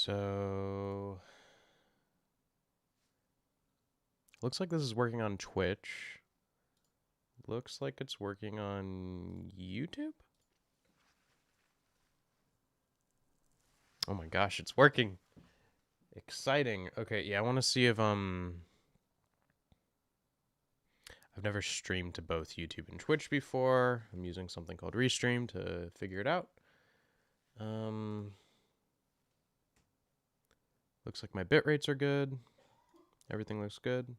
So looks like this is working on Twitch. Looks like it's working on YouTube. Oh my gosh, it's working. Exciting. Okay, yeah, I want to see if I've never streamed to both YouTube and Twitch before. I'm using something called Restream to figure it out. Looks like my bit rates are good. Everything looks good.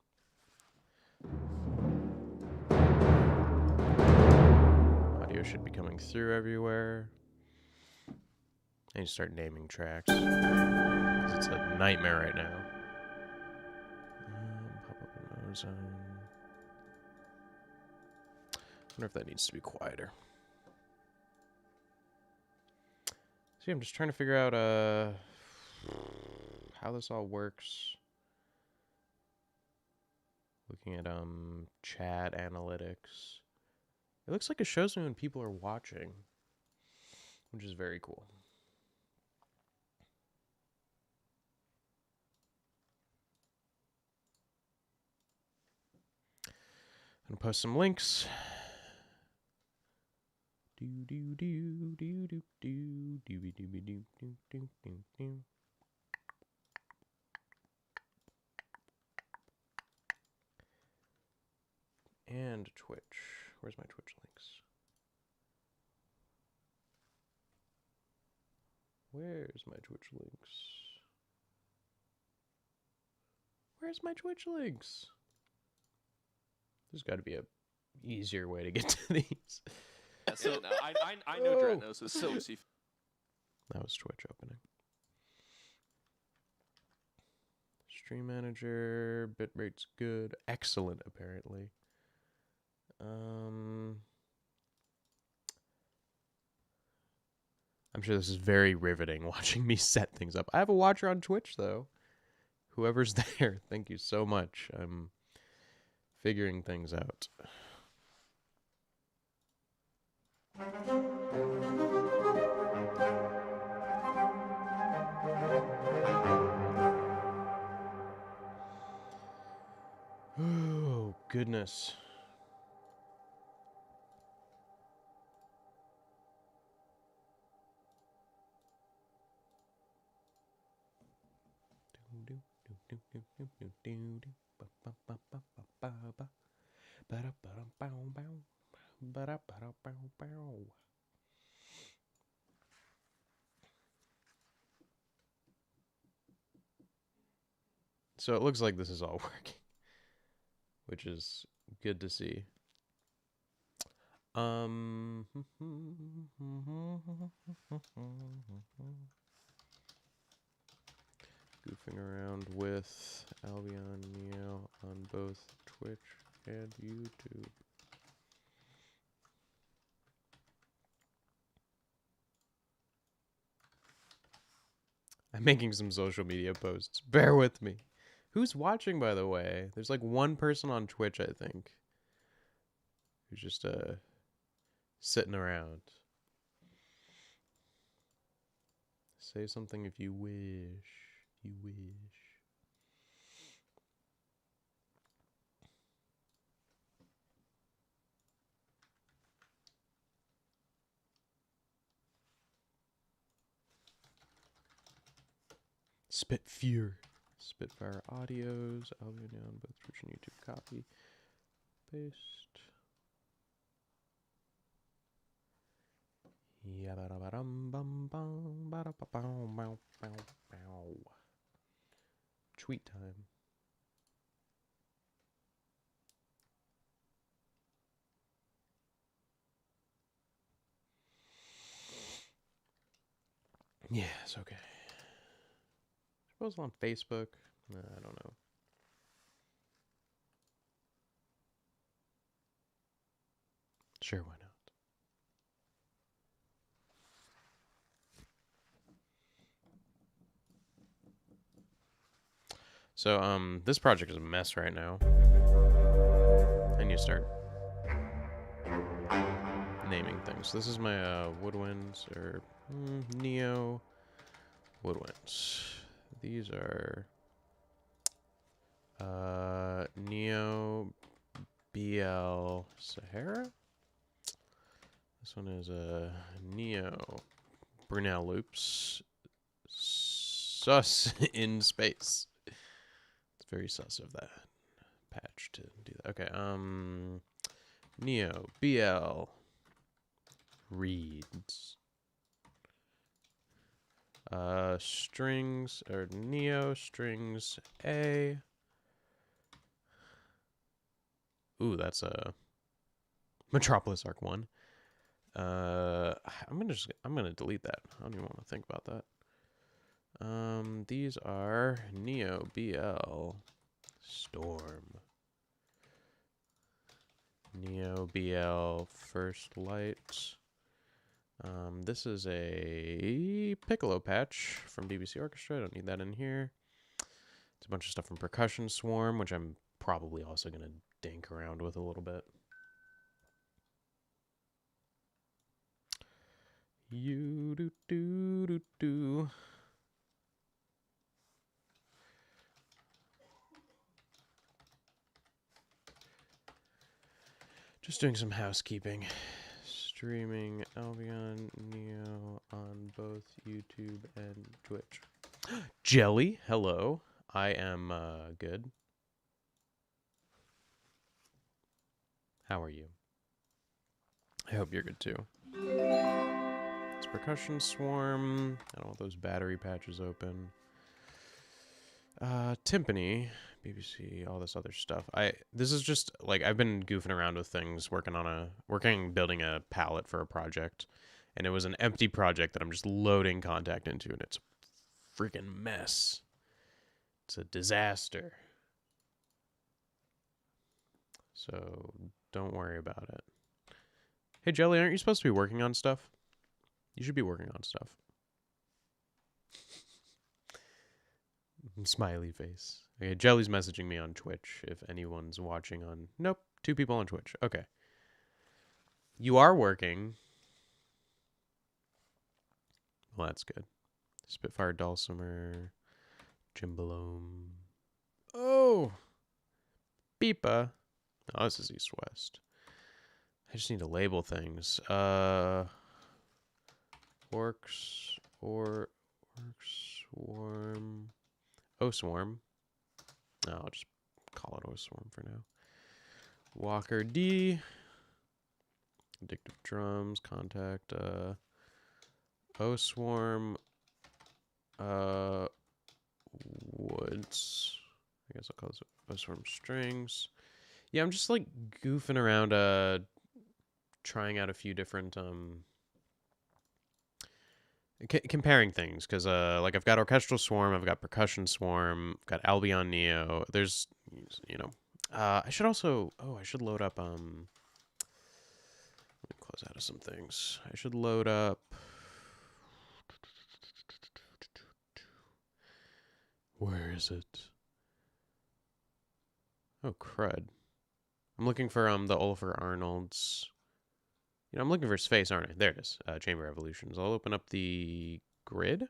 Audio should be coming through everywhere. I need to start naming tracks, 'cause it's a nightmare right now. Pop up an ozone. I wonder if that needs to be quieter. See, I'm just trying to figure out how this all works. Looking at chat analytics. It looks like it shows me when people are watching, which is very cool. I'm gonna post some links. And Twitch. Where's my Twitch links? Where's my Twitch links? Where's my Twitch links? There's got to be a easier way to get to these. So I know Dret knows this. So that was Twitch opening. Stream manager, bitrate's good, excellent apparently. I'm sure this is very riveting watching me set things up. I have a watcher on Twitch though. Whoever's there, thank you so much. I'm figuring things out. Oh, goodness. So it looks like this is all working, which is good to see. Goofing around with Albion Neo on both Twitch and YouTube. I'm making some social media posts. Bear with me. Who's watching, by the way? There's like one person on Twitch, I think, who's just sitting around. Say something if you wish. You wish. Spitfire audios. Albion on both Twitch and YouTube. Copy. Paste. Tweet time. Yes, okay. Suppose on Facebook. I don't know. Sure, why not? So, this project is a mess right now. I need to start naming things. This is my Woodwinds, or Neo Woodwinds. These are Neo BL Sahara. This one is a Neo Brunel Loops sus in space. It's very sus of that patch to do that. Okay, Neo BL reads strings or Neo strings A. Ooh, that's a Metropolis Arc 1. I'm gonna delete that. I don't even want to think about that. These are Neo BL Storm. Neo BL First Light. This is a Piccolo patch from BBC Orchestra. I don't need that in here. It's a bunch of stuff from Percussion Swarm, which I'm probably also gonna dink around with a little bit. You do do do do. Just doing some housekeeping. Streaming Albion Neo on both YouTube and Twitch. Jelly, hello. I am good. How are you? I hope you're good too. It's Percussion Swarm. I don't want those battery patches open. Timpani, BBC, all this other stuff. This is just like I've been goofing around with things, building a palette for a project, and it was an empty project that I'm just loading Contact into, and it's a freaking mess. It's a disaster. So don't worry about it. Hey Jelly, aren't you supposed to be working on stuff? You should be working on stuff. Smiley face. Okay, Jelly's messaging me on Twitch if anyone's watching on... Nope, 2 people on Twitch. Okay. You are working. Well, that's good. Spitfire Dulcimer. Jimbalome. Oh! Beepa. Oh, this is East-West. I just need to label things. Orcs. Swarm. O-Swarm. No, I'll just call it O-Swarm for now. Walker D. Addictive Drums. Contact. O-Swarm. Woods. I guess I'll call this O-Swarm Strings. Yeah, I'm just like goofing around, trying out a few different, comparing things, because like I've got Orchestral Swarm, I've got Percussion Swarm, I've got Albion Neo. There's, you know, I should also, I should load up, let me close out of some things. I should load up, where is it? Oh, crud. I'm looking for, the Oliver Arnold's, you know, I'm looking for his face, aren't I? There it is. Chamber Evolutions. I'll open up the grid.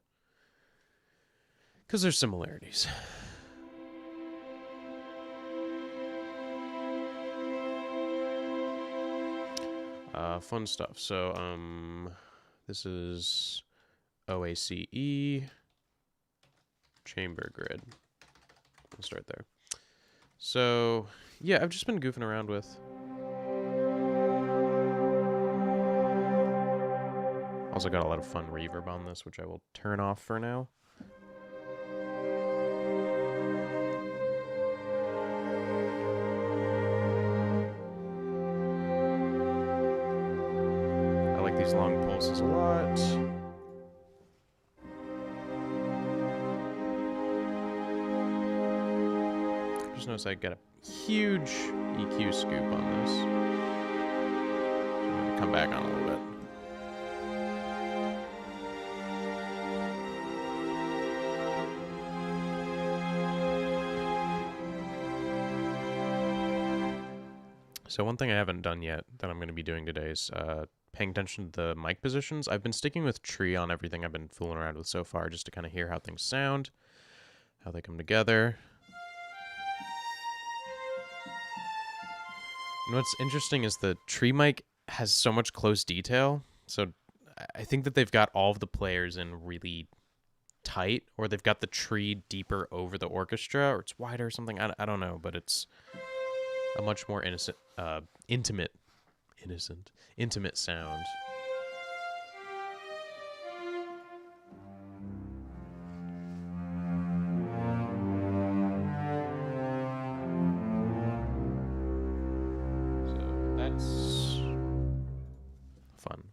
Because there's similarities. Fun stuff. So, this is OACE. Chamber grid. We'll start there. So, yeah, I've just been goofing around with... Also got a lot of fun reverb on this, which I will turn off for now. I like these long pulses a lot. Just notice I got a huge EQ scoop on this. So I'm gonna come back on a little bit. So one thing I haven't done yet that I'm going to be doing today is paying attention to the mic positions. I've been sticking with tree on everything I've been fooling around with so far, just to kind of hear how things sound, how they come together. And what's interesting is the tree mic has so much close detail. So I think that they've got all of the players in really tight, or they've got the tree deeper over the orchestra, or it's wider or something. I don't know, but it's a much more intimate sound. So that's fun.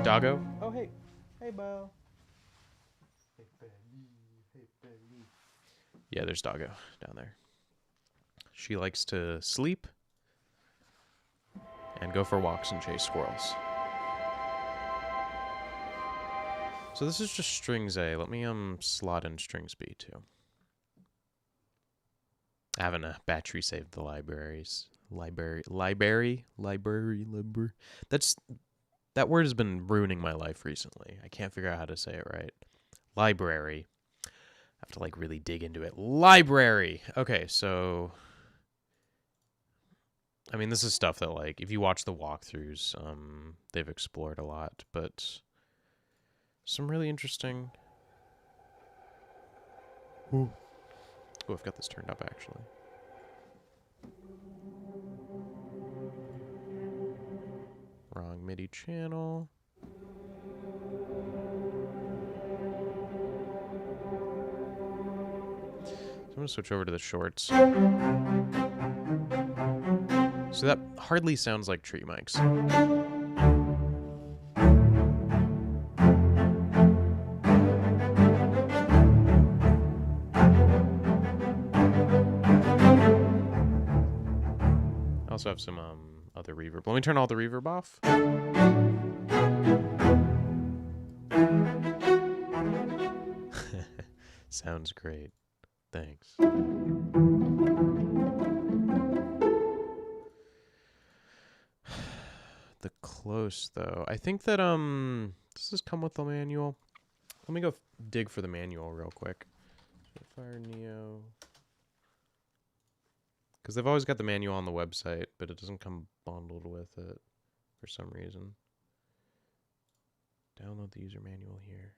Doggo? Oh, hey. Hey, Bo. Hey, Benny. Hey, Benny. Yeah, there's Doggo down there. She likes to sleep and go for walks and chase squirrels. So this is just strings A. Let me slot in strings B too. I haven't battery saved the libraries. Library. That word has been ruining my life recently. I can't figure out how to say it right. Library. I have to like really dig into it. Library. Okay, so I mean, this is stuff that like if you watch the walkthroughs, they've explored a lot, but some really interesting. Ooh. Oh, I've got this turned up actually. Wrong MIDI channel. So I'm going to switch over to the shorts. So that hardly sounds like tree mics. I also have some other reverb. Let me turn all the reverb off. Sounds great. Thanks. The close though. I think that does this come with the manual? Let me go dig for the manual real quick. Spitfire Neo. Because they've always got the manual on the website, but it doesn't come bundled with it for some reason. Download the user manual here.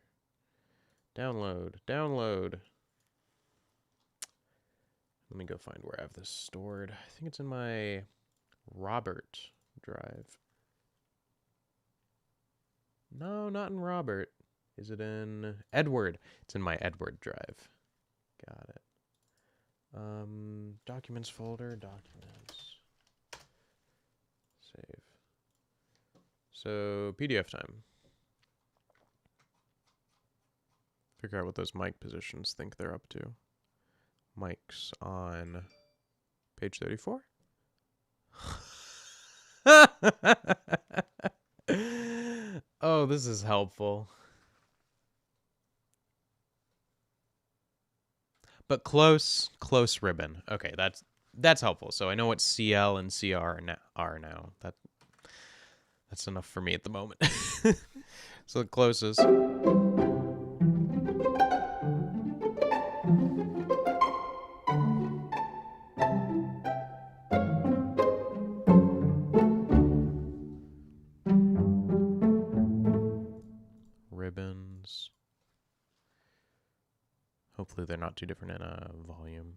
Download. Let me go find where I have this stored. I think it's in my Robert drive. No, not in Robert. Is it in Edward? It's in my Edward drive. Got it. Documents folder, documents. Save. So, PDF time. Figure out what those mic positions think they're up to. Mics on page 34. Oh, this is helpful. But close ribbon. Okay, that's helpful. So I know what CL and CR are now. That's enough for me at the moment. So the closest. Ribbons. Hopefully they're not too different in volume.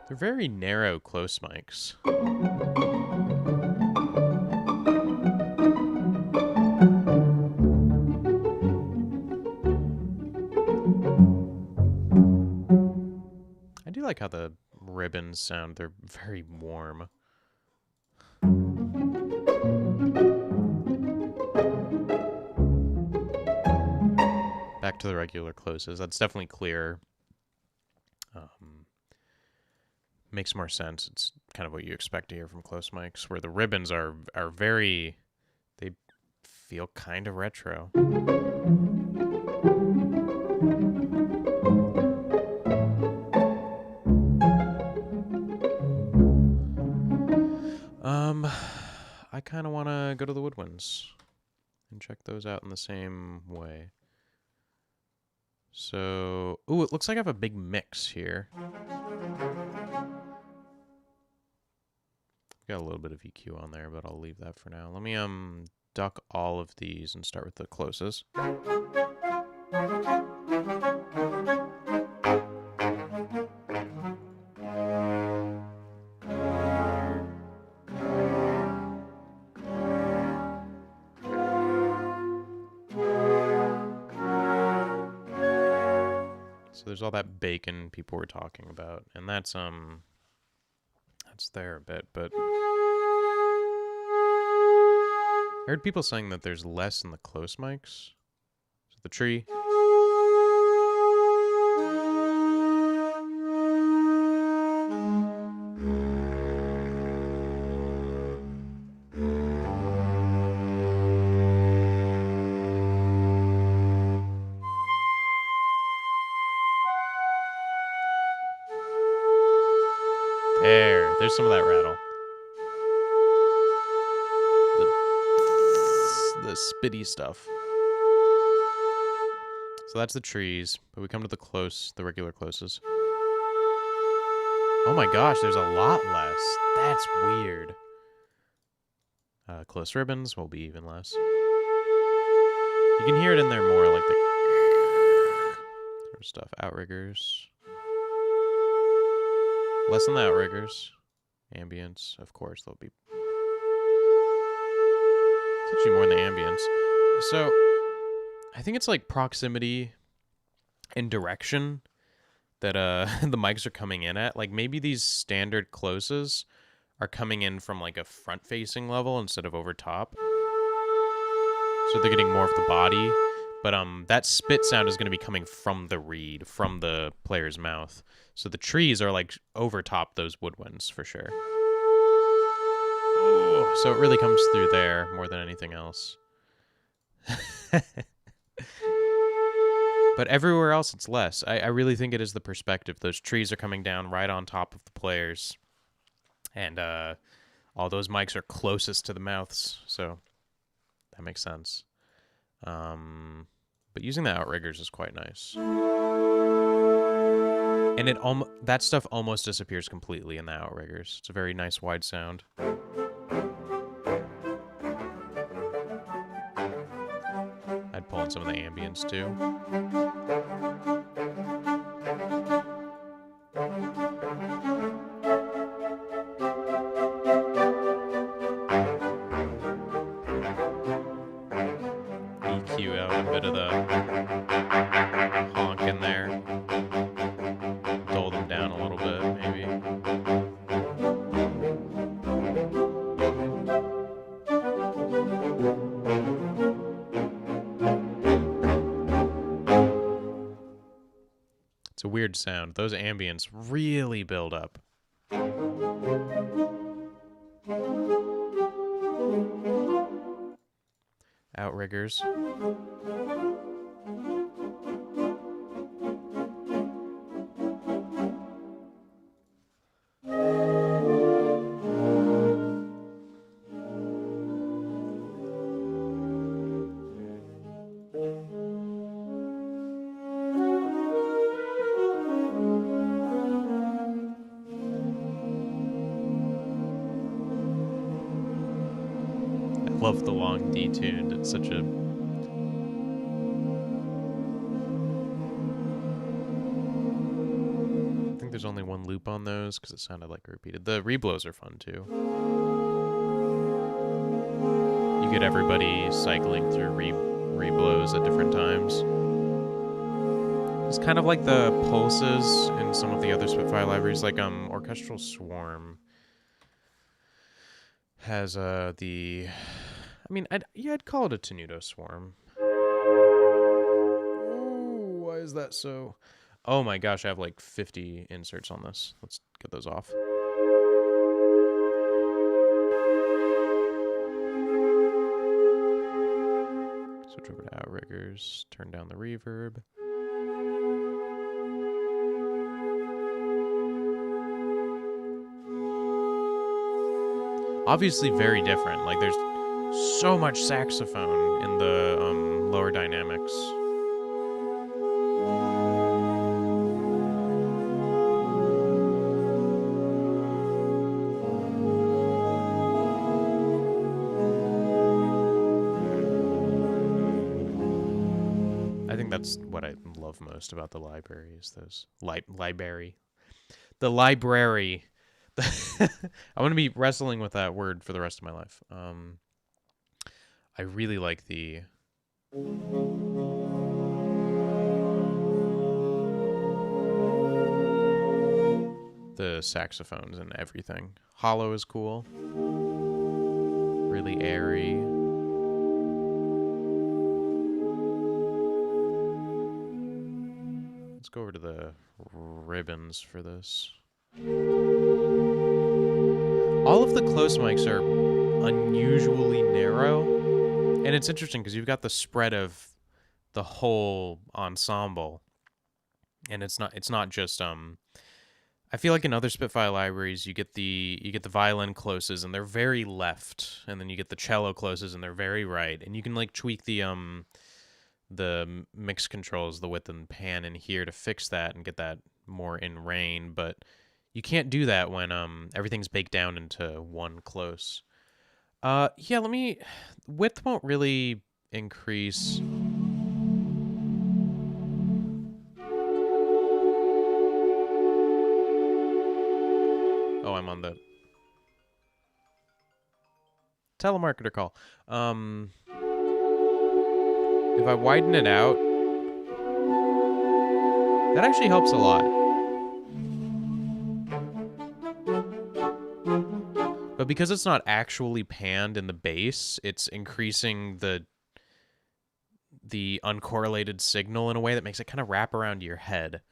They're very narrow close mics. I do like how the ribbons sound. They're very warm. Back to the regular closes. That's definitely clear. makes more sense. It's kind of what you expect to hear from close mics, where the ribbons are very, they feel kind of retro. I kind of want to go to the woodwinds and check those out in the same way. So, ooh, it looks like I have a big mix here. Got a little bit of EQ on there, but I'll leave that for now. Let me duck all of these and start with the closest. So there's all that bacon people were talking about, and that's there a bit, but I heard people saying that there's less in the close mics. So the tree. There's some of that rattle. The spitty stuff. So that's the trees, but we come to the regular closes. Oh my gosh, there's a lot less. That's weird. Close ribbons will be even less. You can hear it in there more, like the sort of stuff. Outriggers. Less than the outriggers. Ambience, of course, there'll be. It's actually more in the ambience. So, I think it's like proximity and direction that the mics are coming in at. Like maybe these standard closes are coming in from like a front-facing level instead of over top. So they're getting more of the body. But that spit sound is going to be coming from the reed, from the player's mouth. So the trees are like over top those woodwinds for sure. Ooh, so it really comes through there more than anything else. But everywhere else it's less. I really think it is the perspective. Those trees are coming down right on top of the players. And all those mics are closest to the mouths. So that makes sense. But using the outriggers is quite nice. And that stuff almost disappears completely in the outriggers. It's a very nice wide sound. I'd pull in some of the ambience too. EQ out a bit of the honk in there. Dull them down a little bit, maybe. It's a weird sound. Those ambience really build up. Outriggers. Love the long detuned. It's such a I think there's only one loop on those because it sounded like repeated. The reblows are fun too. You get everybody cycling through reblows at different times. It's kind of like the pulses in some of the other Spitfire libraries, like Orchestral Swarm has I'd call it a Tenuto Swarm. Ooh, why is that so? Oh my gosh, I have like 50 inserts on this. Let's Get those off. Switch over to Outriggers. Turn down the reverb. Obviously very different. Like, there's so much saxophone in the lower dynamics. I think that's what I love most about the library is those library. The library. I want to be wrestling with that word for the rest of my life. I really like the saxophones and everything. Hollow is cool. Really airy. Let's go over to the ribbons for this. All of the close mics are unusually narrow, and it's interesting because you've got the spread of the whole ensemble, and it's not just I feel like in other Spitfire libraries you get the violin closes and they're very left, and then you get the cello closes and they're very right, and you can like tweak the mix controls, the width and pan in here to fix that and get that more in rain, but you can't do that when everything's baked down into one close. Yeah, width won't really increase. Oh, I'm on the telemarketer call. If I widen it out, that actually helps a lot. But because it's not actually panned in the bass, it's increasing the uncorrelated signal in a way that makes it kind of wrap around your head.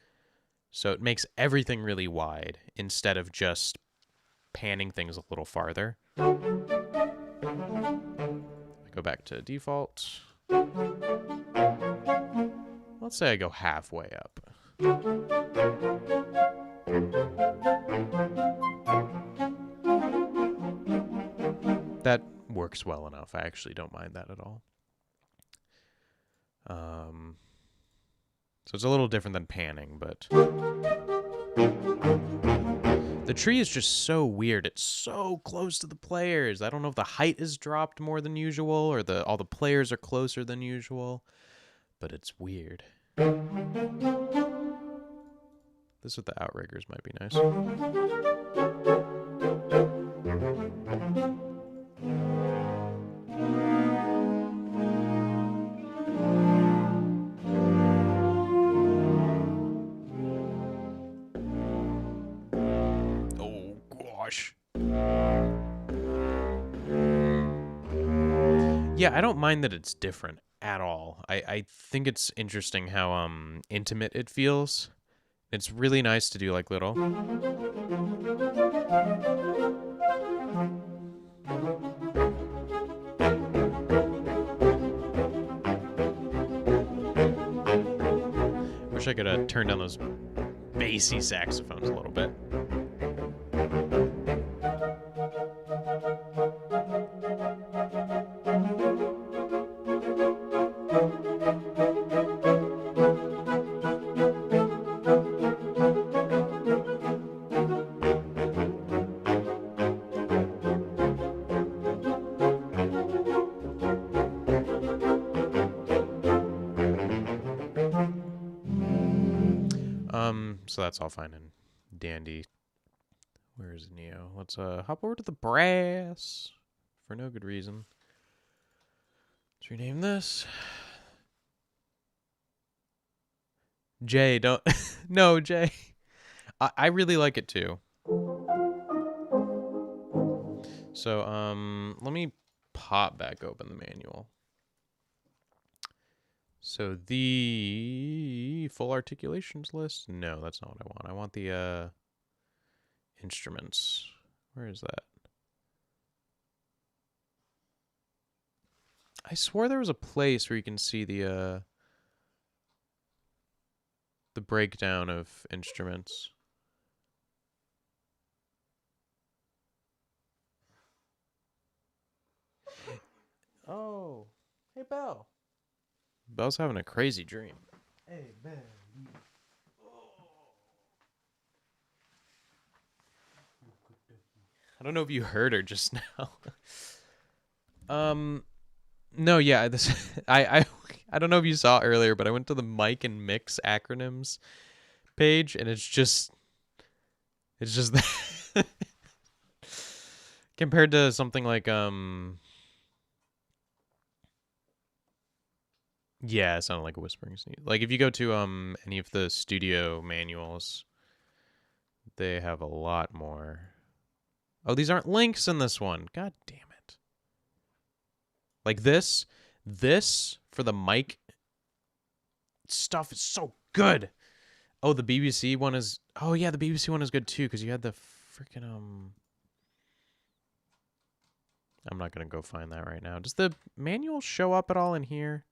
So it makes everything really wide instead of just panning things a little farther. I go back to default. Let's say I go halfway up. That works well enough. I actually don't mind that at all. So it's a little different than panning, but the tree is just so weird. It's so close to the players. I don't know if the height is dropped more than usual or all the players are closer than usual, but it's weird. This with the outriggers might be nice. Oh gosh. Yeah, I don't mind that it's different at all. I think it's interesting how intimate it feels. It's really nice to do like little. Wish I could turn down those bassy saxophones a little bit. So that's all fine and dandy. Where is Neo? Let's hop over to the brass for no good reason. Let's rename this. Jay, don't no, Jay. I really like it too. So let me pop back open the manual. So the full articulations list? No, that's not what I want. I want the instruments. Where is that? I swore there was a place where you can see the breakdown of instruments. Oh, hey Belle. Belle's having a crazy dream. Hey Belle. I don't know if you heard her just now. No, yeah, this I don't know if you saw earlier, but I went to the mic and mix acronyms page, and it's just compared to something like yeah, it sounded like a whispering sneeze. Like if you go to any of the studio manuals, they have a lot more. Oh, these aren't links in this one. God damn it. Like this for the mic stuff is so good. Oh, the BBC one is. Oh yeah, the BBC one is good too because you had the freaking I'm not gonna go find that right now. Does the manual show up at all in here?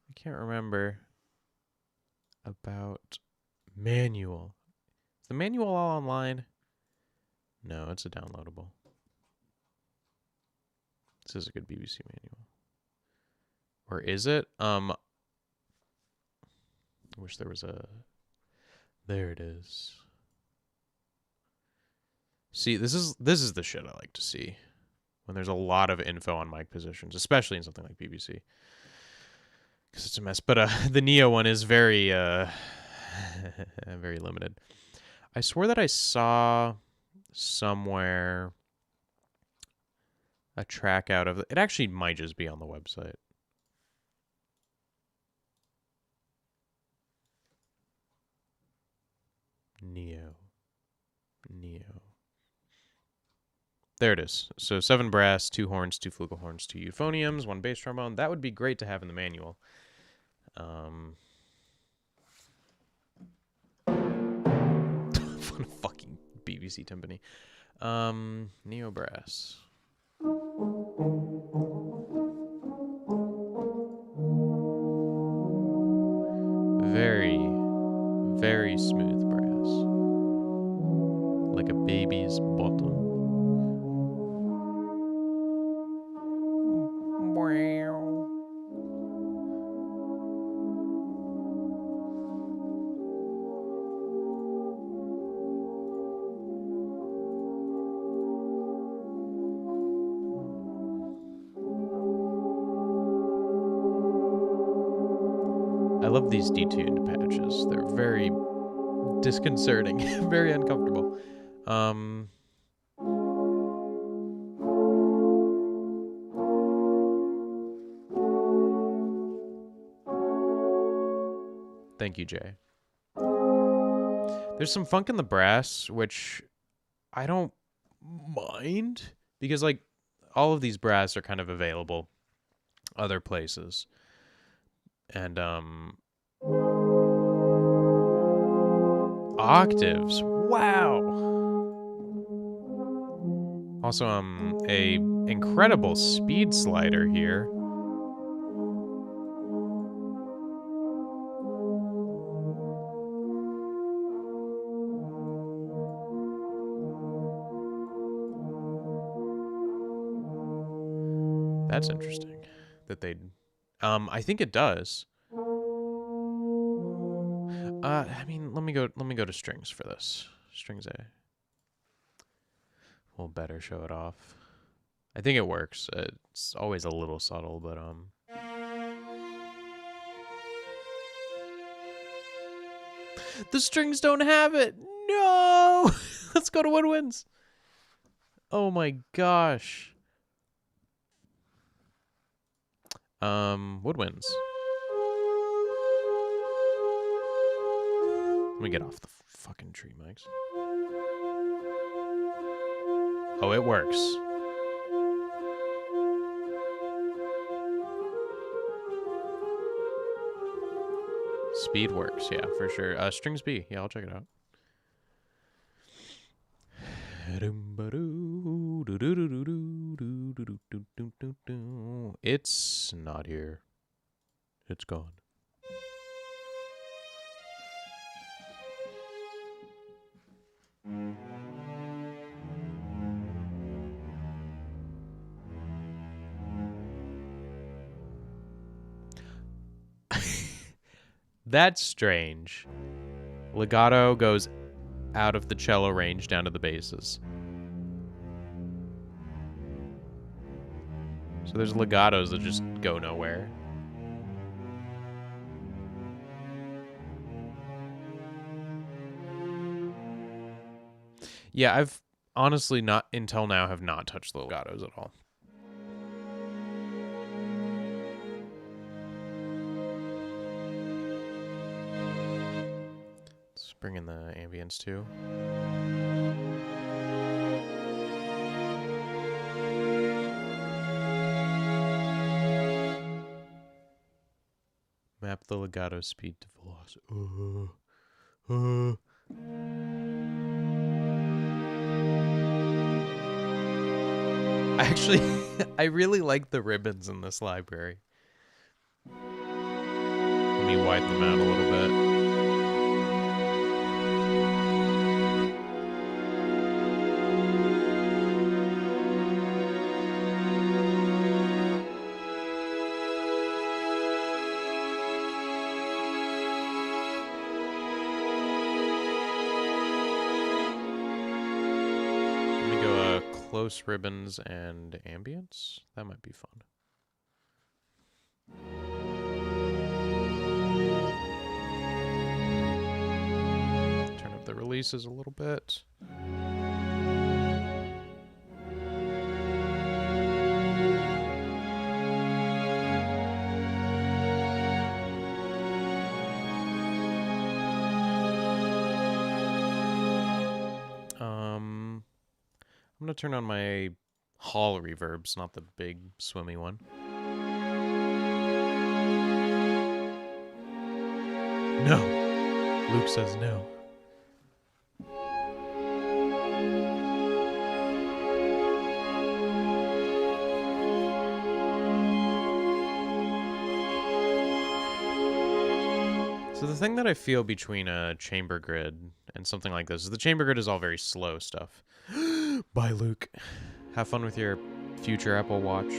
I can't remember. About manual. Is the manual all online? No, it's a downloadable. This is a good BBC manual. Or is it? I wish there was a. There it is. See, this is the shit I like to see when there's a lot of info on mic positions, especially in something like BBC, because it's a mess. But the Neo one is very very limited. I swore that I saw somewhere a track out of it. Actually might just be on the website. Neo. There it is. So 7 brass, 2 horns, 2 flugelhorns, 2 euphoniums, 1 bass trombone. That would be great to have in the manual. What a fucking BBC timpani. Neo brass. Very, very smooth brass. Like a baby's bottom. I love these detuned patches. They're very disconcerting, very uncomfortable. Thank you, Jay. There's some funk in the brass, which I don't mind because like all of these brass are kind of available other places. And octaves. Wow. Also a incredible speed slider here. That's interesting that they'd I think it does. I mean, let me go to strings for this. Strings A. We'll better show it off. I think it works. It's always a little subtle, but the strings don't have it. No. Let's go to woodwinds. Oh my gosh. Woodwinds. Let me get off the fucking tree mics. Oh, it works. Speed works, yeah, for sure. Strings B, yeah, I'll check it out. It's not here. It's gone. That's strange. Legato goes out of the cello range down to the basses. So there's legatos that just go nowhere. Yeah, I've honestly not, until now, have not touched the legatos at all. Let's bring in the ambience too. Map the legato speed to velocity. Actually, I really like the ribbons in this library. Let me widen them out a little bit. Close ribbons and ambience. That might be fun. Turn up the releases a little bit. I'm going to turn on my hall reverbs, not the big swimmy one. No. Luke says no. So the thing that I feel between a chamber grid and something like this is the chamber grid is all very slow stuff. Bye, Luke. Have fun with your future Apple Watch.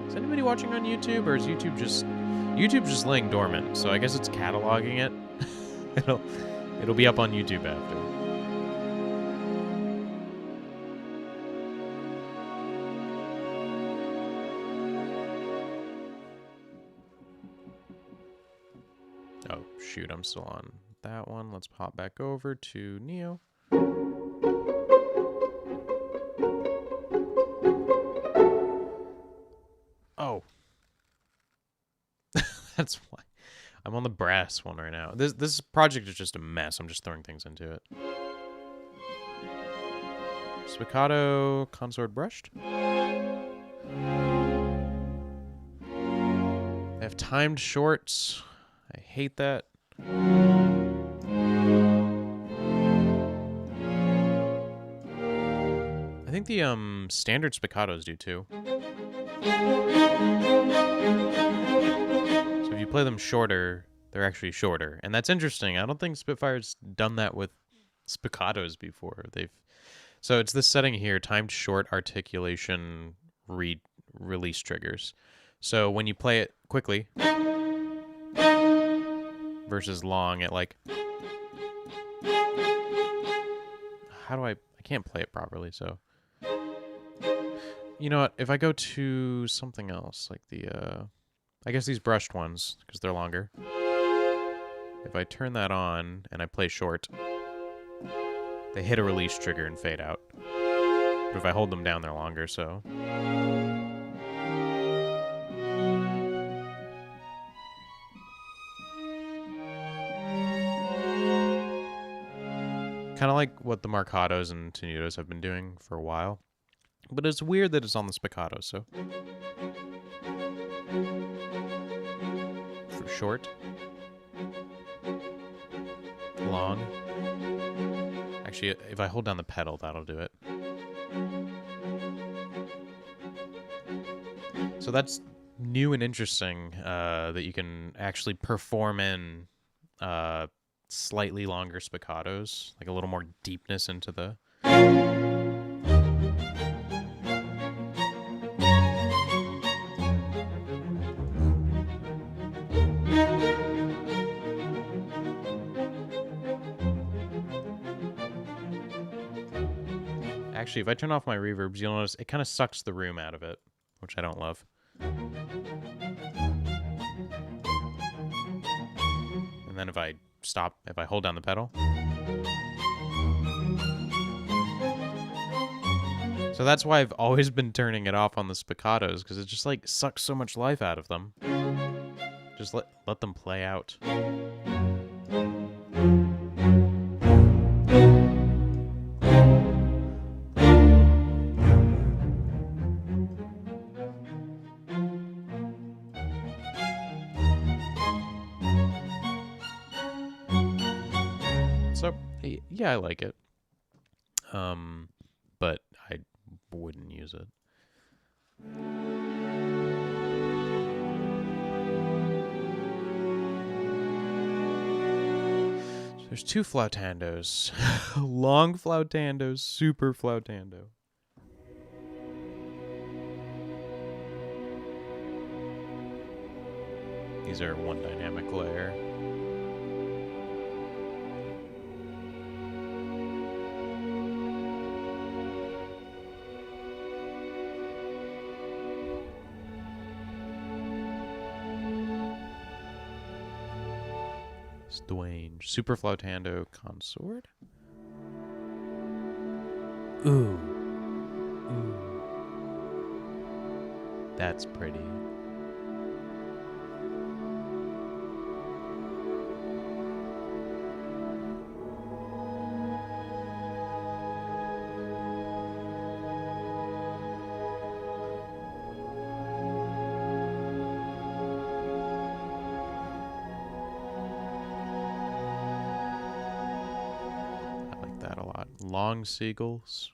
Is anybody watching on YouTube, or is YouTube's just laying dormant? So I guess it's cataloging it. it'll be up on YouTube after. Oh shoot, I'm still on that one. Let's pop back over to Neo. Oh. That's why. I'm on the brass one right now. This project is just a mess. I'm just throwing things into it. Spiccato, consort brushed. They have timed shorts. I hate that. I think the standard spiccatos do too. So if you play them shorter, they're actually shorter. And that's interesting. I don't think Spitfire's done that with spiccatos before. So it's this setting here, timed short articulation release triggers. So when you play it quickly versus long, it like, I can't play it properly, so you know what, if I go to something else like I guess these brushed ones because they're longer, if I turn that on and I play short, they hit a release trigger and fade out. But if I hold them down, they're longer, so kind of like what the Marcatos and Tenutos have been doing for a while. But it's weird that it's on the spiccato, so. For short. long. Actually, if I hold down the pedal, that'll do it. So that's new and interesting, that you can actually perform in slightly longer spiccatos, like a little more deepness into the... Actually, if I turn off my reverbs, you'll notice it kind of sucks the room out of it, which I don't love. And then if I hold down the pedal. So that's why I've always been turning it off on the spiccatos, because it just like sucks so much life out of them. Just let them play out. So, yeah, I like it. But I wouldn't use it. So there's two flautandos. Long flautandos, super flautando. These are one dynamic layer. Dwayne, super flautando consort. Ooh. Ooh. That's pretty. Long seagulls.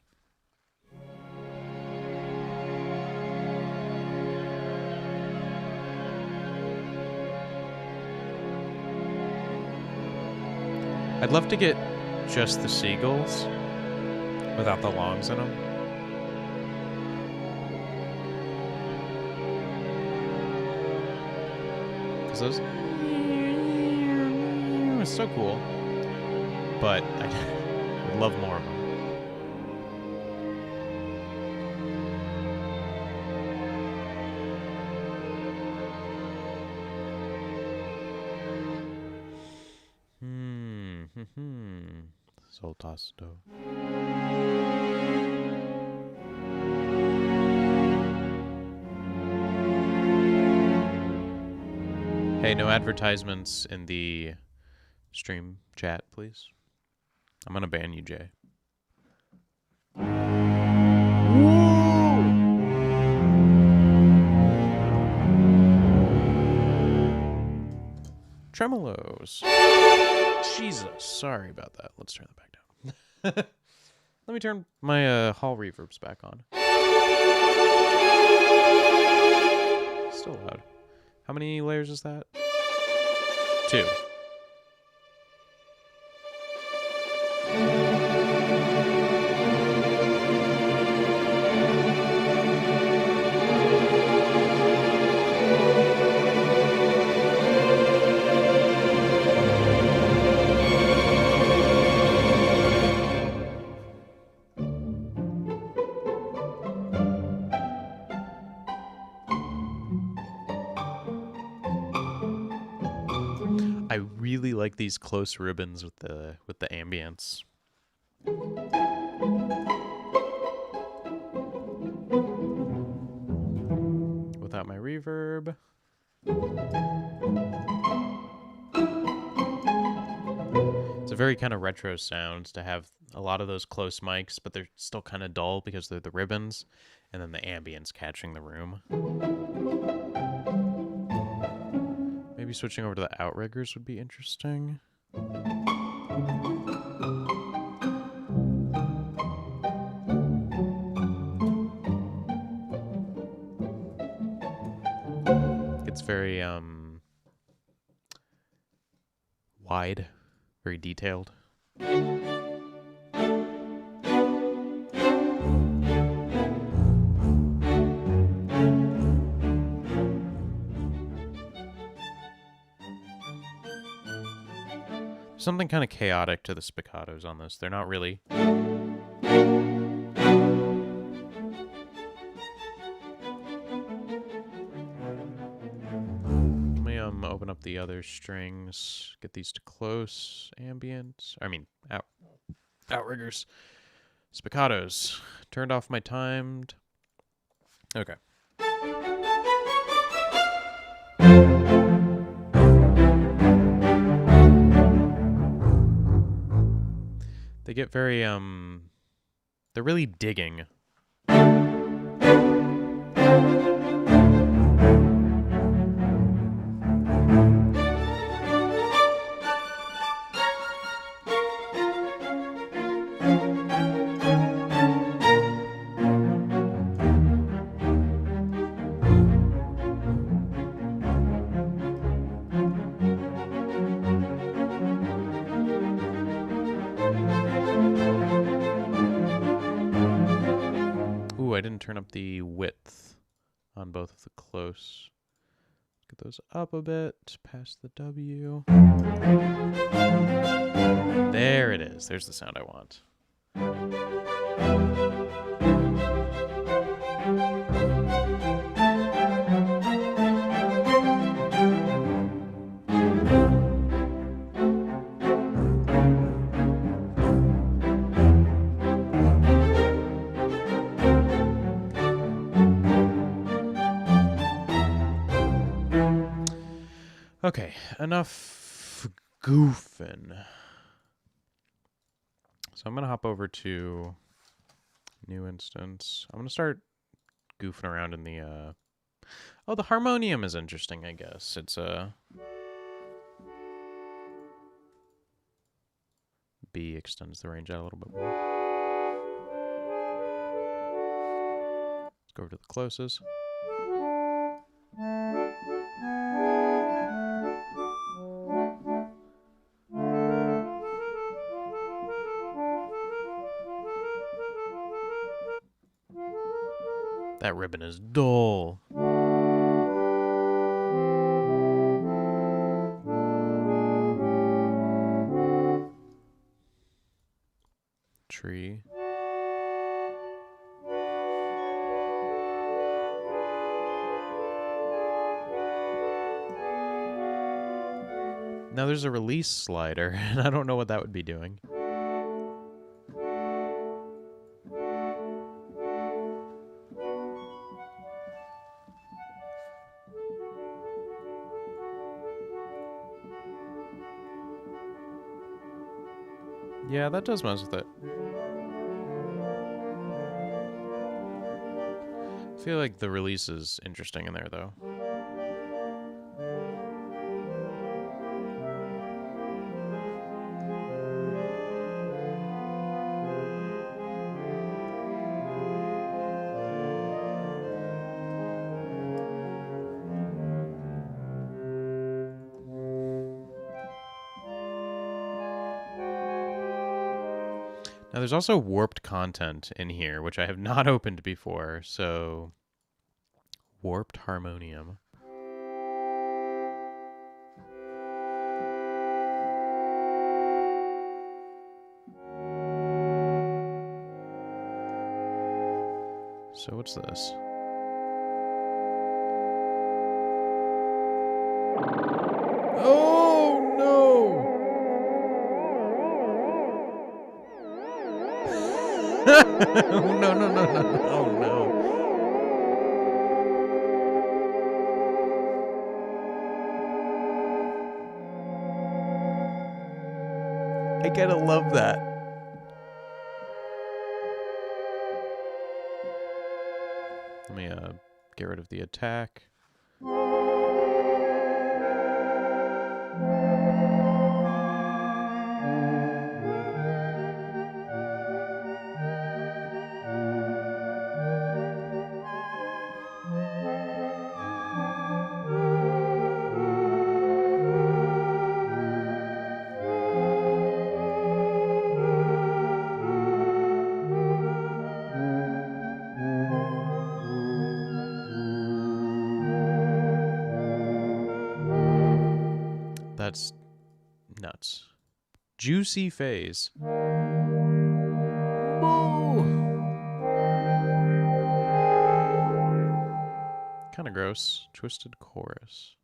I'd love to get just the seagulls without the longs in them. Because those... It's so cool. But I would love more of them. Soltasto. Hey, no advertisements in the stream chat, please. I'm gonna ban you, Jay. Tremolos. Jesus, sorry about that. Let's turn that back down. Let me turn my hall reverbs back on. Still loud. How many layers is that? 2. I really like these close ribbons with the ambience. Without my reverb. It's a very kind of retro sound to have a lot of those close mics, but they're still kind of dull because they're the ribbons, and then the ambience catching the room. Maybe switching over to the outriggers would be interesting. It's very wide, very detailed. Something kind of chaotic to the spiccatos on this. They're not really. Let me open up the other strings. Get these to close. Ambient. I mean, outriggers. Spiccatos. Turned off my timed. Okay. They get very, they're really digging. Ooh, I didn't turn up the width on both of the close. Get those up a bit, past the W. There it is. There's the sound I want. Okay, enough goofing. So I'm going to hop over to new instance. I'm going to start goofing around in the, oh, the harmonium is interesting, I guess. It's B extends the range out a little bit more. Let's go over to the closes. That ribbon is dull. Tree. Now there's a release slider, and I don't know what that would be doing. Yeah, that does mess with it. I feel like the release is interesting in there, though. Now, there's also warped content in here, which I have not opened before, so... Warped harmonium. So what's this? Oh, no! Oh, no, no, no, no, no, oh, no. I gotta love that. Let me get rid of the attack. that's nuts. Juicy phase. Kind of gross. Twisted chorus.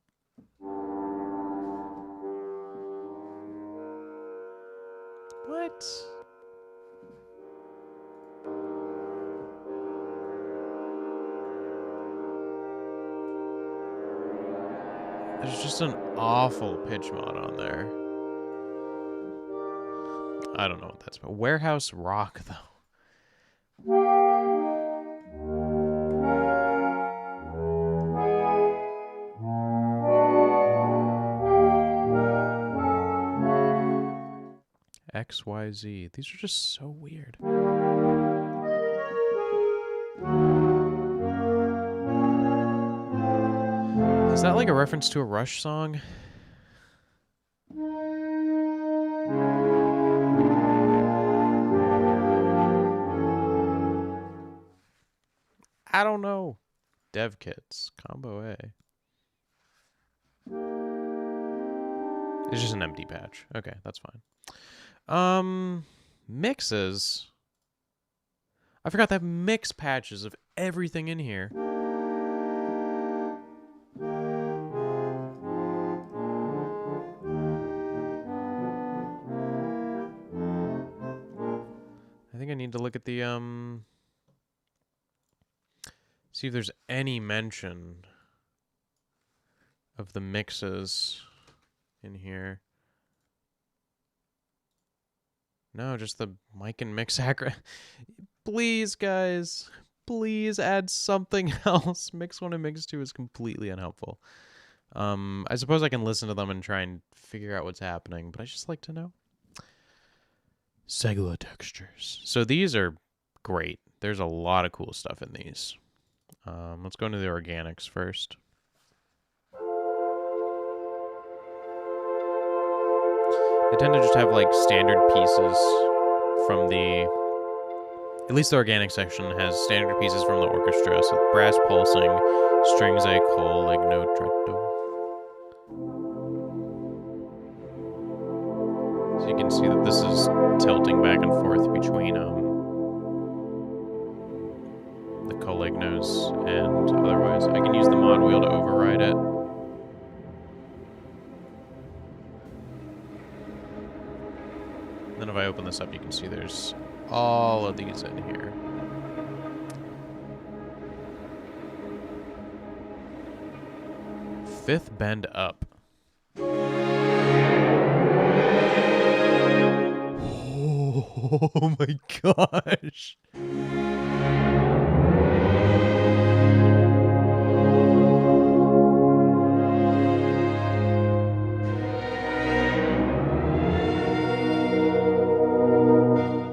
What? There's just an awful pitch mod on there. I don't know what that's about. Warehouse rock, though. XYZ. These are just so weird. Is that like a reference to a Rush song? I don't know. Dev kits. Combo A. It's just an empty patch. Okay, that's fine. Mixes. I forgot they have mix patches of everything in here. I think I need to look at the, see if there's any mention of the mixes in here. No, just the mic and mix acro. Please, guys. Please add something else. Mix 1 and Mix 2 is completely unhelpful. I suppose I can listen to them and try and figure out what's happening, but I just like to know. Segula textures. So these are great. There's a lot of cool stuff in these. Let's go into the organics first. They tend to just have like standard pieces from the, at least the organic section has standard pieces from the orchestra. So brass pulsing, strings a col, legno, tretto. So you can see that this is tilting back and forth between the colignos and otherwise. I can use the mod wheel to override it. Then if I open this up, you can see there's all of these in here. Fifth bend up. Oh my gosh.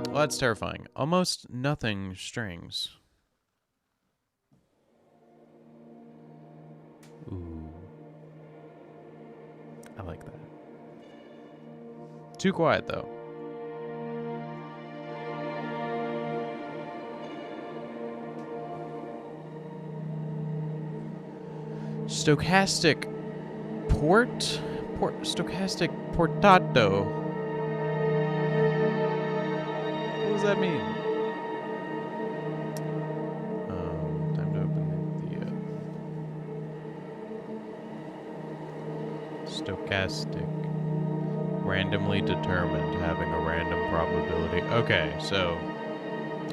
Well, that's terrifying. Almost nothing strings. Ooh. I like that. Too quiet, though. Stochastic stochastic portato. What does that mean? Time to open the stochastic, randomly determined, having a random probability. Okay, so,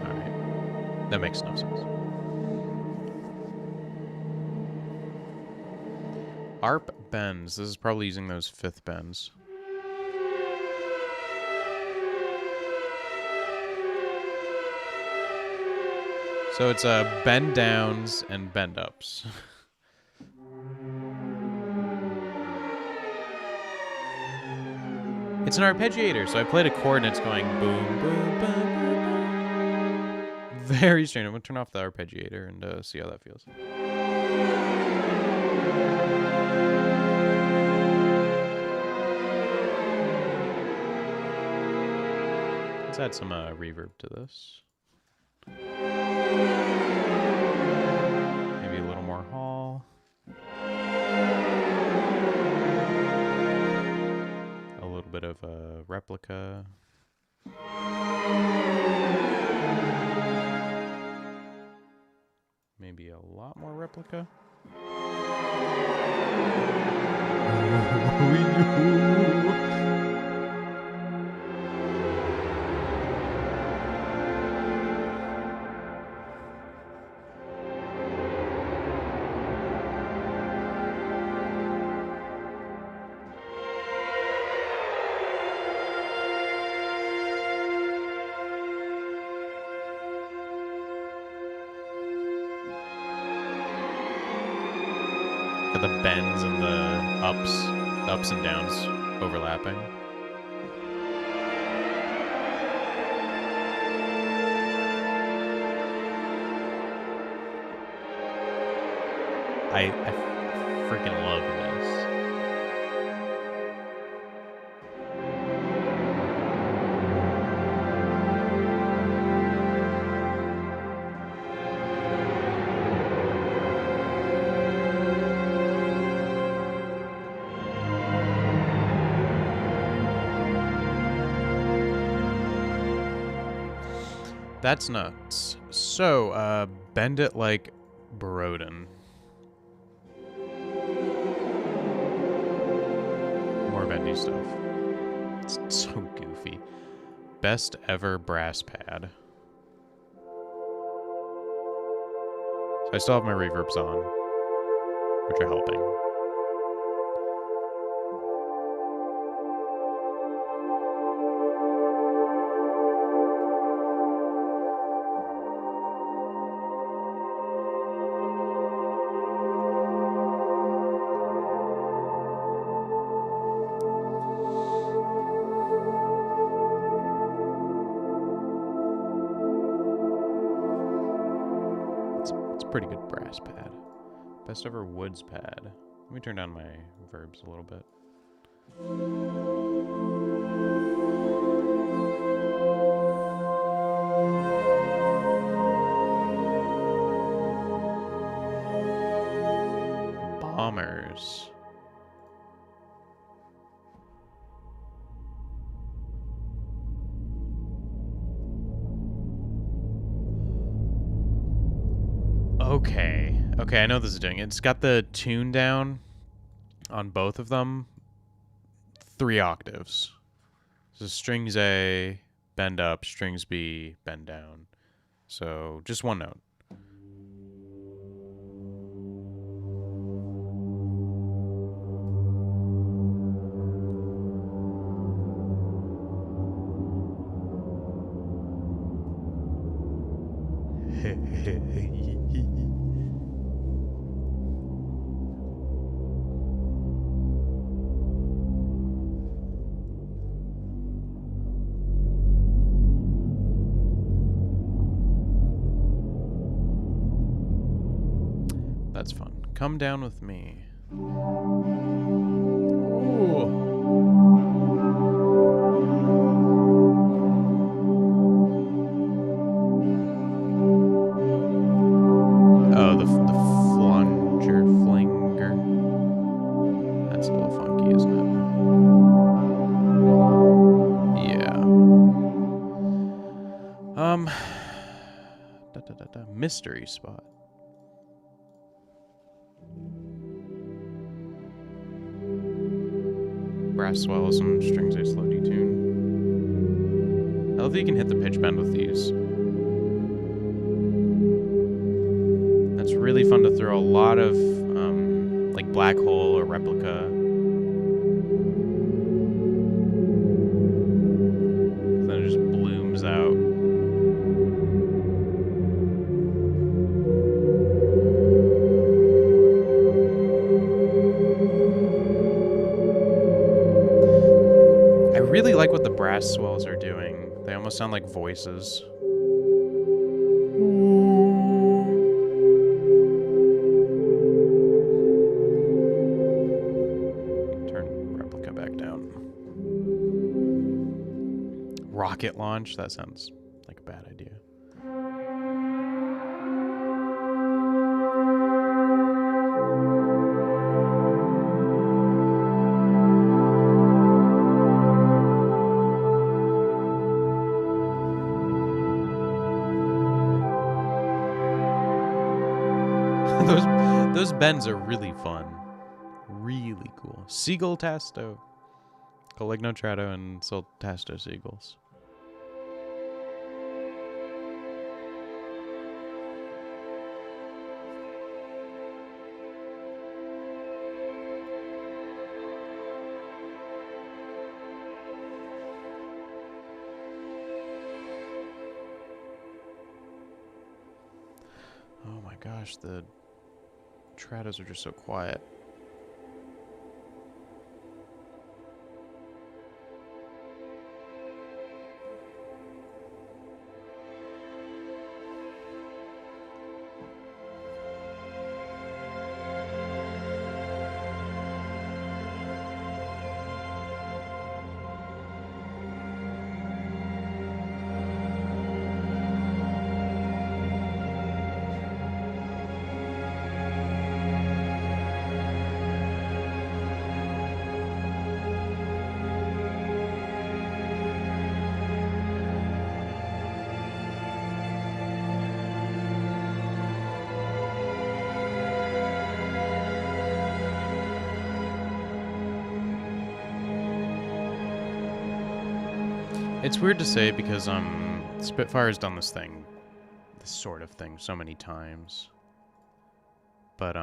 all right, that makes no sense. ARP bends. This is probably using those fifth bends. So it's bend downs and bend ups. It's an arpeggiator, so I played a chord and it's going boom, boom, boom, boom, boom. Very strange. I'm going to turn off the arpeggiator and see how that feels. Let's add some reverb to this. Maybe a little more hall. of replica. Maybe a lot more replica. Got the bends and the ups and downs overlapping. I freaking love this. That's nuts. So, bend it like Broden. More bendy stuff. It's so goofy. Best ever brass pad. So I still have my reverbs on, which are helping. Pretty good brass pad. Best ever woods pad. Let me turn down my verbs a little bit. Bombers. Okay, I know this is doing it. It's got the tune down on both of them 3 octaves. So strings A, bend up, strings B, bend down. So just one note. That's fun. Come down with me. Ooh. Oh, the flanger. That's a little funky, isn't it? Yeah. Mystery spot. Brass swells and strings A slow detune. I love that you can hit the pitch bend with these. That's really fun to throw a lot of like black hole or replica. Then it just blooms out. I really like what the brass swells are doing. They almost sound like voices. Turn replica back down. Rocket launch? That sounds like a bad idea. Those bends are really fun. Really cool. Seagull Tasto. Calignotrato and Tasto seagulls. Oh my gosh, the Trados are just so quiet. It's weird to say because Spitfire's done this sort of thing so many times. But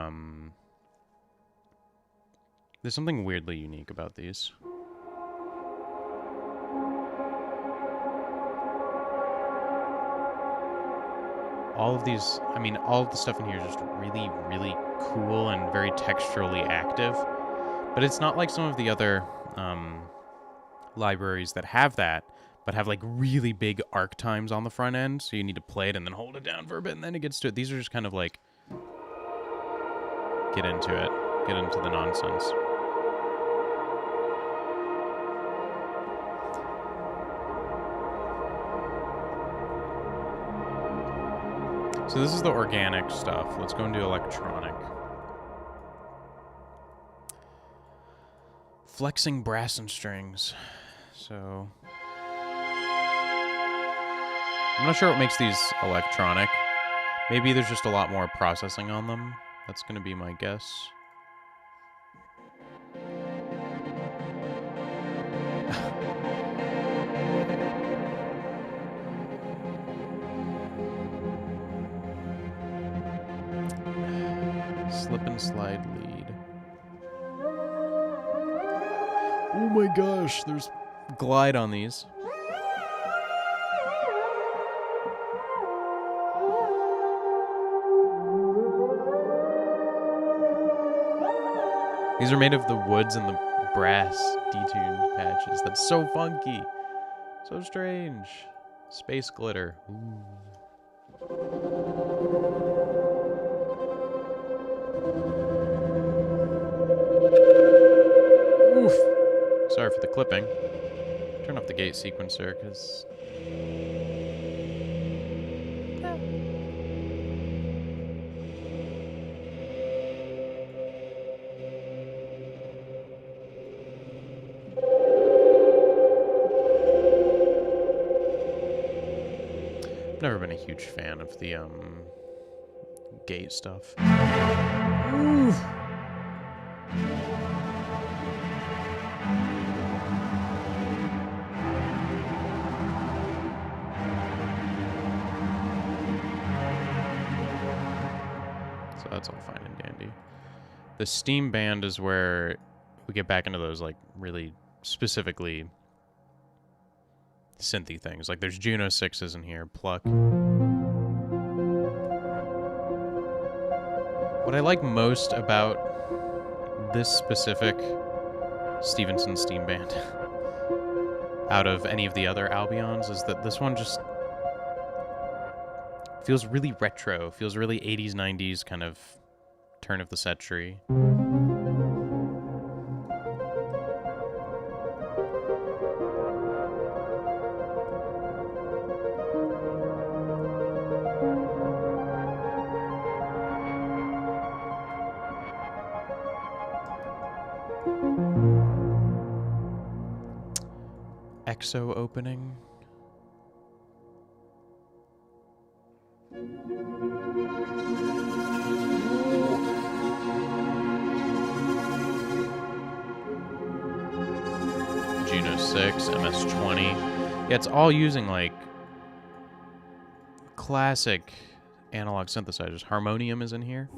there's something weirdly unique about these. All of these, I mean, all of the stuff in here is just really, really cool and very texturally active. But it's not like some of the other libraries that have that, but have like really big arc times on the front end, so you need to play it and then hold it down for a bit and then it gets to it. These are just kind of like get into it, get into the nonsense. So this is the organic stuff. Let's go into electronic. Flexing brass and strings. So I'm not sure what makes these electronic. Maybe there's just a lot more processing on them. That's going to be my guess. Slip and slide lead. Oh my gosh, there's glide on these. These are made of the woods and the brass detuned patches. That's so funky. So strange. Space glitter. Ooh. Oof. Sorry for the clipping. Turn off the gate sequencer, because... I've never been a huge fan of the gate stuff. Oof. So that's all fine and dandy. The Steam band is where we get back into those like really specifically synthy things. Like there's Juno 6s in here, Pluck. What I like most about this specific Stevenson Steam band out of any of the other Albions is that this one just feels really retro, feels really 80s, 90s kind of turn of the century. EXO opening. Juno 6, MS-20. Yeah, it's all using, like, classic analog synthesizers. Harmonium is in here.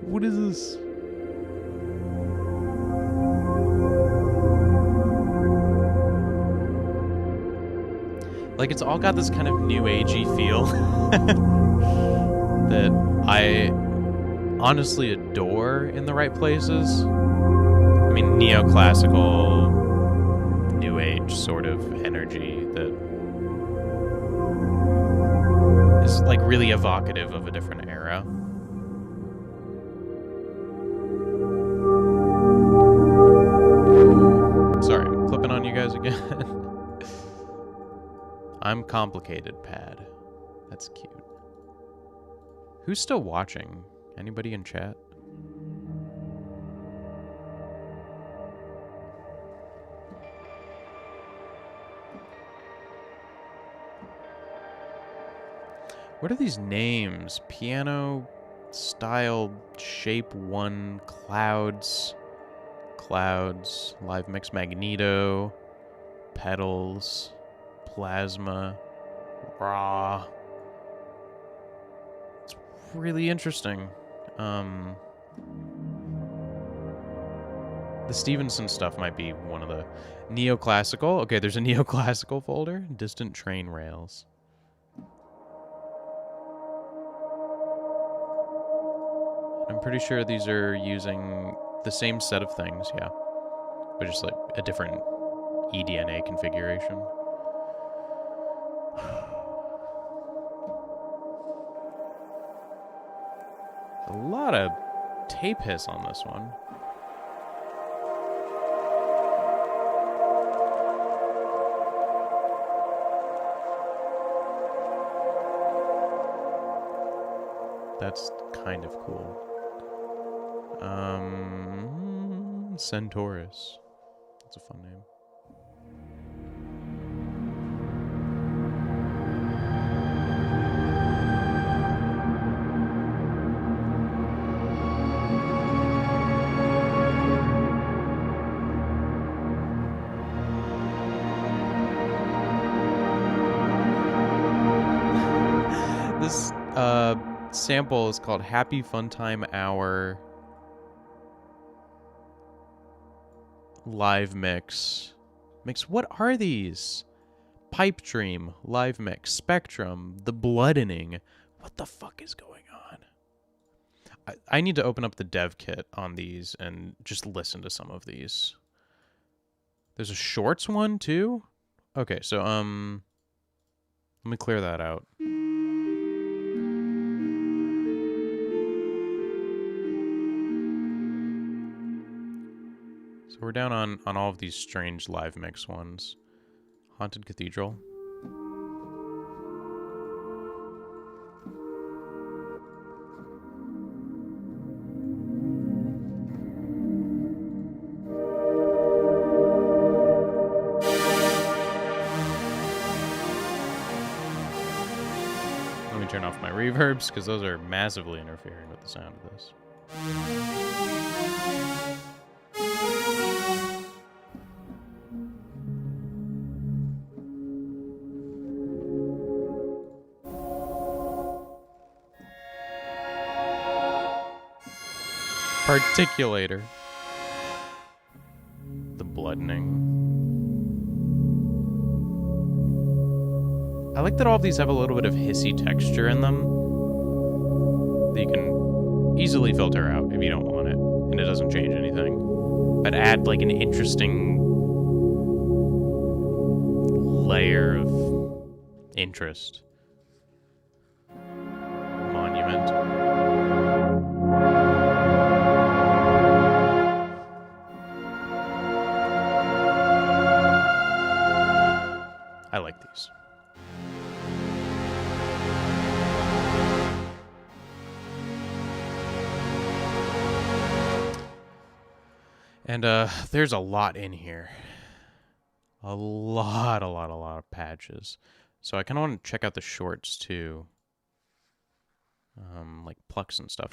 What is this? Like, it's all got this kind of new agey feel that I honestly adore in the right places. I mean, neoclassical, new age sort of energy that is, like, really evocative of a different era. Sorry, I'm clipping on you guys again. I'm complicated, Pad. That's cute. Who's still watching? Anybody in chat? What are these names? Piano style shape 1 clouds. Clouds. Live mix magneto. Pedals. Plasma. Raw. It's really interesting. The Stevenson stuff might be one of the neoclassical. Okay, there's a neoclassical folder. Distant train rails. I'm pretty sure these are using the same set of things, yeah. But just like a different eDNA configuration. A lot of tape hiss on this one. That's kind of cool. Centaurus. That's a fun name. This sample is called Happy Funtime Hour Live Mix. What are these? Pipe Dream, Live Mix, Spectrum, The Bloodening. What the fuck is going on? I need to open up the dev kit on these and just listen to some of these. There's a shorts one too? Okay, so let me clear that out. So we're down on all of these strange live mix ones. Haunted Cathedral. Let me turn off my reverbs because those are massively interfering with the sound of this. Particulator. The Bloodening. I like that all of these have a little bit of hissy texture in them that you can easily filter out if you don't want it, and it doesn't change anything. But add like an interesting layer of interest. Monument. I like these. And there's a lot in here. A lot of patches. So I kind of want to check out the shorts too. Like plucks and stuff.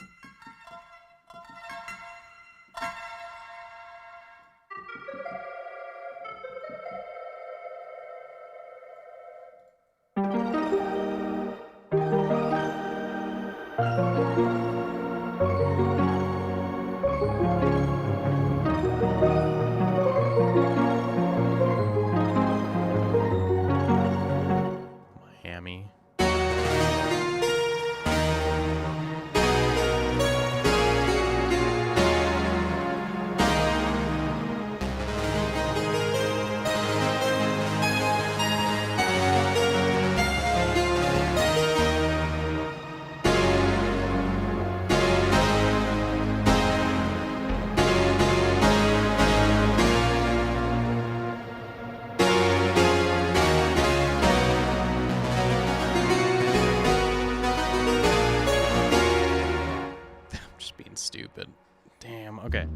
Damn, okay.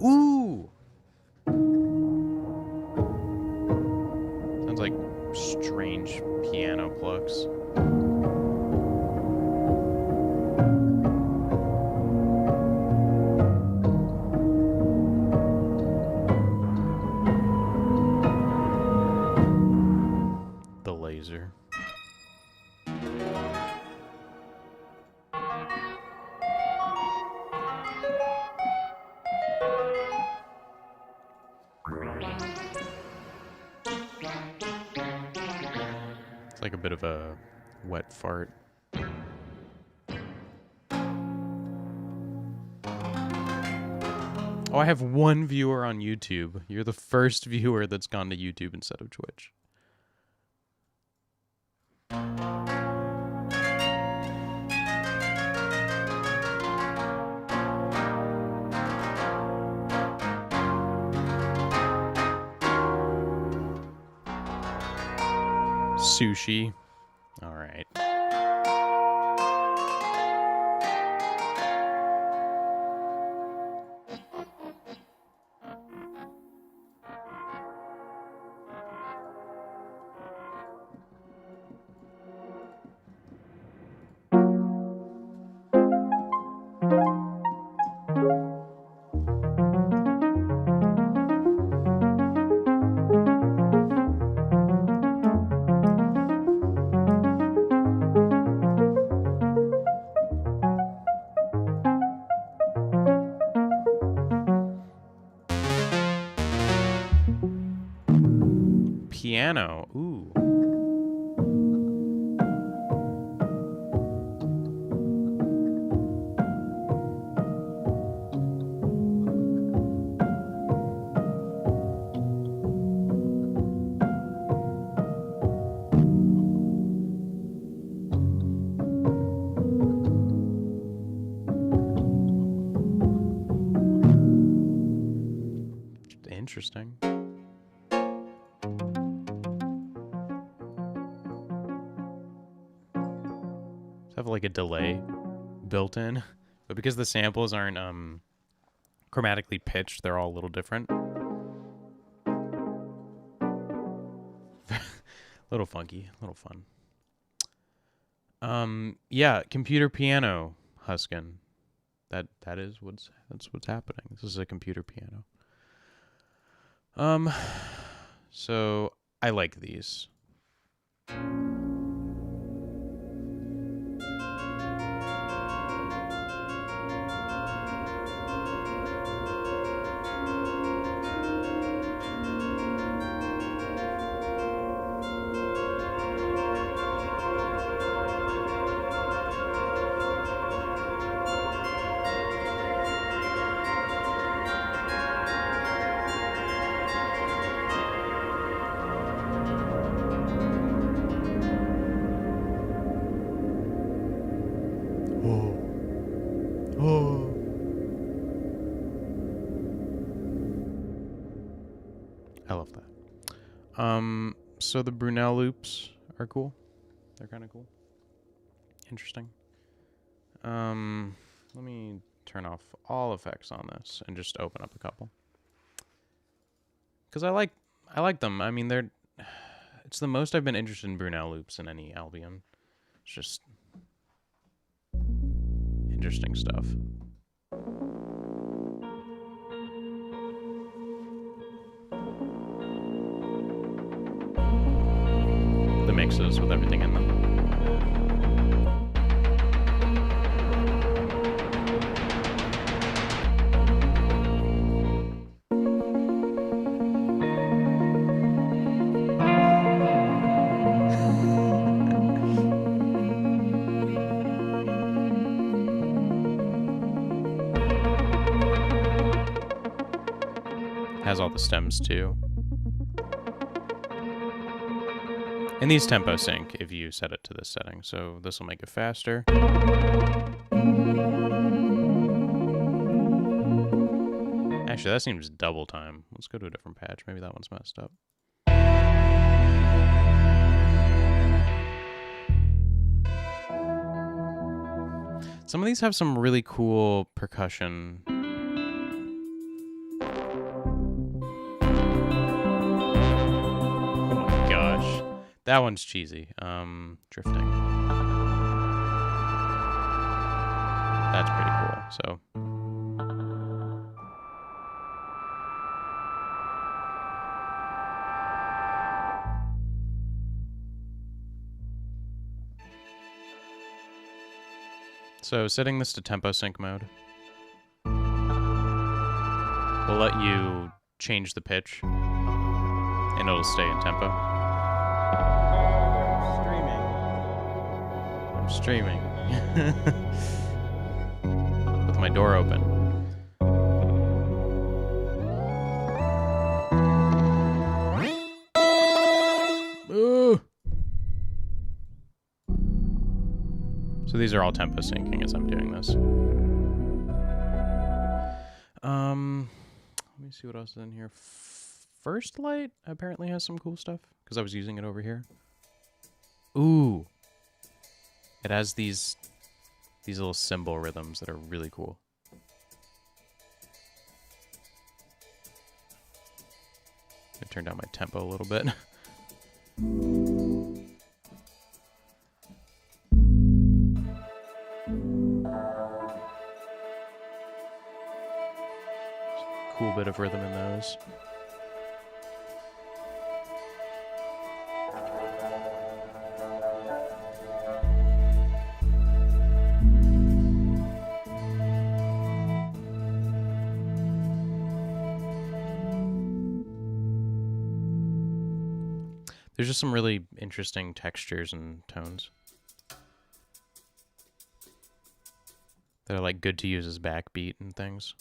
Ooh! Sounds like strange piano plucks. The laser. It's like a bit of a wet fart. Oh, I have one viewer on YouTube. You're the first viewer that's gone to YouTube instead of Twitch. Sushi. All right. Piano. Ooh. Interesting. Have like a delay built in, but because the samples aren't chromatically pitched, they're all a little different. Little funky, little fun. Yeah, computer piano, Huskin. That's what's happening. This is a computer piano. So I like these. I love that. So the Brunel loops are cool. They're kind of cool. Interesting. Let me turn off all effects on this and just open up a couple. Because I like them. I mean, it's the most I've been interested in Brunel loops in any Albion. It's just interesting stuff. The mixes with everything in them. Has all the stems too. And these tempo sync if you set it to this setting, so this will make it faster. Actually, that seems double time. Let's go to a different patch. Maybe that one's messed up. Some of these have some really cool percussion. Oh my gosh. That one's cheesy. Drifting. That's pretty cool. So. So setting this to tempo sync mode will let you change the pitch and it'll stay in tempo. I'm streaming. With my door open. So these are all tempo syncing as I'm doing this. Let me see what else is in here. First Light apparently has some cool stuff because I was using it over here. Ooh. It has these little cymbal rhythms that are really cool. I turned down my tempo a little bit. Cool bit of rhythm in those. There's just some really interesting textures and tones that are like good to use as backbeat and things.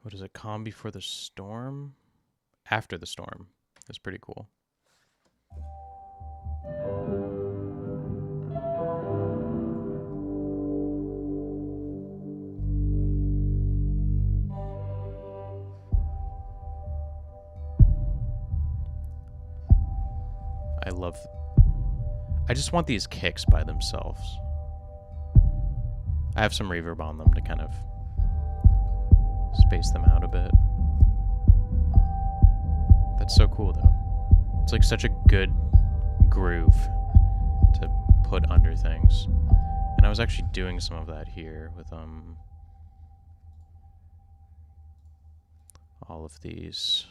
What is it? Calm Before the Storm? After the Storm. That's pretty cool. I just want these kicks by themselves. I have some reverb on them to kind of space them out a bit. That's so cool though. It's like such a good groove to put under things. And I was actually doing some of that here with all of these.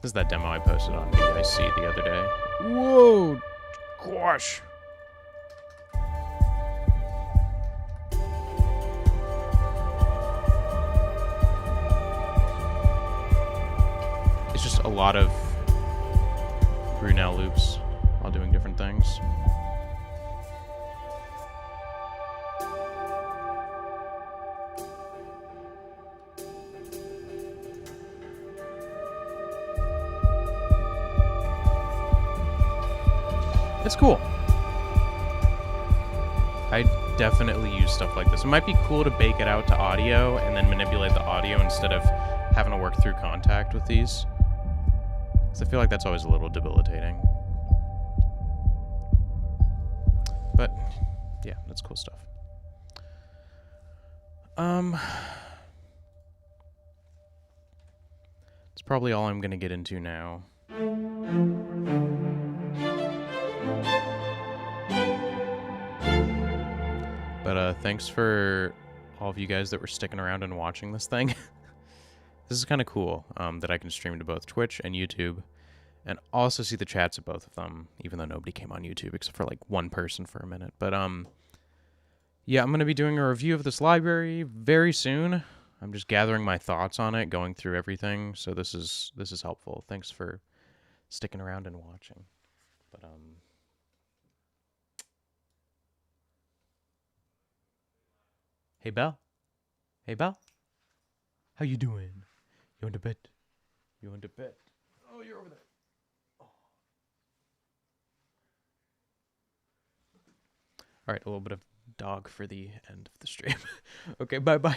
This is that demo I posted on VIC the other day. Whoa! Gosh! It's just a lot of Brunel loops while doing different things. It's cool. I definitely use stuff like this. It might be cool to bake it out to audio and then manipulate the audio instead of having to work through Contact with these. Because I feel like that's always a little debilitating. But, yeah, that's cool stuff. It's probably all I'm going to get into now. But thanks for all of you guys that were sticking around and watching this thing. This is kind of cool that I can stream to both Twitch and YouTube and also see the chats of both of them, even though nobody came on YouTube except for like one person for a minute. But yeah, I'm going to be doing a review of this library very soon. I'm just gathering my thoughts on it, going through everything. So this is helpful. Thanks for sticking around and watching. But Hey, Belle. Hey, Belle. How you doing? You want to bet? You want to bet? Oh, you're over there. Oh. All right, a little bit of dog for the end of the stream. Okay, bye-bye.